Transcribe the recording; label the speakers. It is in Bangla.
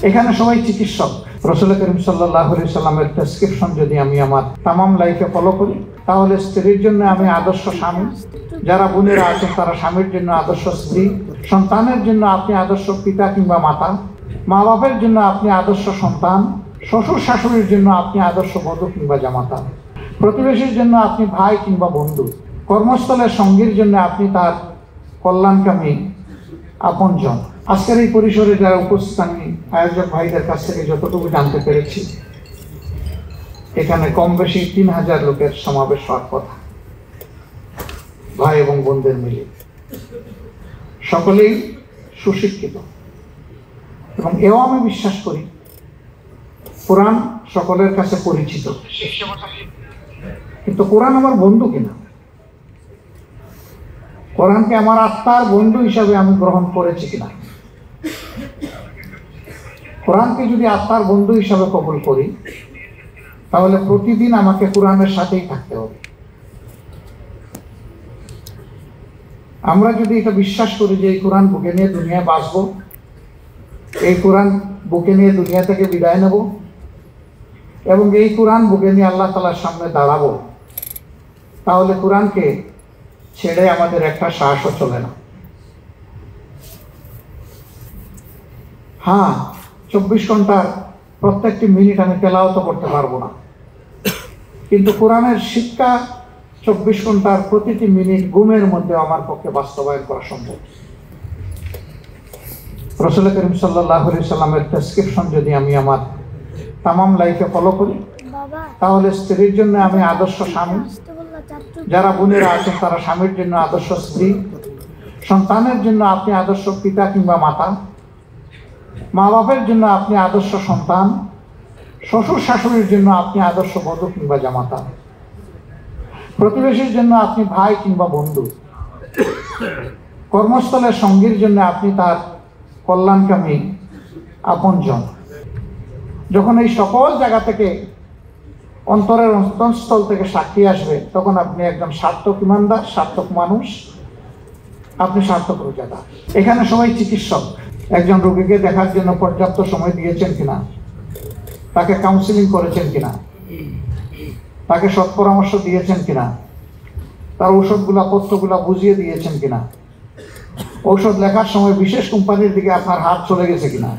Speaker 1: এখানে সবাই চিকিৎসক। রাসূল করিম সাল্লাল্লাহু আলাইহি সাল্লামের প্রেসক্রিপশন যদি আমি আমার তামাম লাইফে ফলো করি, তাহলে স্ত্রীর জন্য আমি আদর্শ স্বামী, যারা বোনেরা আছেন তারা স্বামীর জন্য আদর্শ স্ত্রী, সন্তানের জন্য আপনি আদর্শ পিতা কিংবা মাতা, মা বাবার জন্য আপনি আদর্শ সন্তান, শ্বশুর শাশুড়ির জন্য আপনি আদর্শ বধূ কিংবা জামাতা, প্রতিবেশীর জন্য আপনি ভাই কিংবা বন্ধু, কর্মস্থলের সঙ্গীর জন্য আপনি তার কল্যাণকামী আপনজন। আজকের এই পরিসরে যারা উপস্থিত, আমি আয়োজক ভাইদের কাছ থেকে যতটুকু জানতে পেরেছি, এখানে কম বেশি 3000 লোকের সমাবেশ হওয়ার কথা, ভাই এবং বোনদের মিলে। সকলেই সুশিক্ষিত এবং এও আমি বিশ্বাস করি কোরআন সকলের কাছে পরিচিত, কিন্তু কোরআন আমার বন্ধু কিনা, কোরআনকে আমার আত্মার বন্ধু হিসাবে আমি গ্রহণ করেছি কিনা। কোরআনকে যদি আত্মার বন্ধু হিসাবে কবুল করি, তাহলে প্রতিদিন আমাকে কোরআনের সাথেই থাকতে হবে। আমরা যদি এটা বিশ্বাস করি যে এই কোরআন বুকে নিয়ে দুনিয়ায় বাঁচবো, এই কোরআন বুকে নিয়ে দুনিয়া থেকে বিদায় নেব এবং এই কোরআন বুকে নিয়ে আল্লাহ তাআলার সামনে দাঁড়াবো, তাহলে কোরআনকে ছেড়ে আমাদের একটা সাহসও চলে না। হ্যাঁ, 24 ঘন্টার প্রত্যেকটি মিনিট আমি তেলাওয়াত করতে পারবো না, কিন্তু কোরআনের শিক্ষা 24 ঘন্টার প্রতিটি মিনিট ঘুমের মধ্যে আমার পক্ষে বাস্তবায়ন করা সম্ভব। রাসূল করিম সাল্লাল্লাহু আলাইহি সাল্লামের প্রেসক্রিপশন যদি আমি আমার তামাম লাইফে ফলো করি, তাহলে স্ত্রীর জন্য আমি আদর্শ স্বামী, যারা বোনেরা আছেন তারা স্বামীর জন্য আদর্শ স্ত্রী, সন্তানের জন্য আপনি আদর্শ পিতা কিংবা মাতা, মা বাবার জন্য আপনি আদর্শ সন্তান, শ্বশুর শাশুড়ির জন্য আপনি আদর্শ বধূ কিংবা জামাতা, প্রতিবেশীর জন্য আপনি ভাই কিংবা বন্ধু, কর্মস্থলের সঙ্গীর জন্য আপনি তার কল্যাণকামী আপনজন। যখন এই সকল জায়গা থেকে অন্তরের অন্তঃস্থল থেকে সাক্ষী আসবে, তখন আপনি একজন সার্থক ইমানদার, সার্থক মানুষ, আপনি সার্থক রোজাদার। এখানে সবাই চিকিৎসক। একজন রোগীকে দেখার জন্য পর্যাপ্ত সময় দিয়েছেন কিনা, তাকে কাউন্সিলিং করেছেন কিনা, তাকে সৎ পরামর্শ দিয়েছেন কিনা, তার ঔষধগুলা পত্রগুলা বুঝিয়ে দিয়েছেন কিনা, ঔষধ লেখার সময় বিশেষ কোম্পানির দিকে আপনার হাত চলে গেছে কিনা।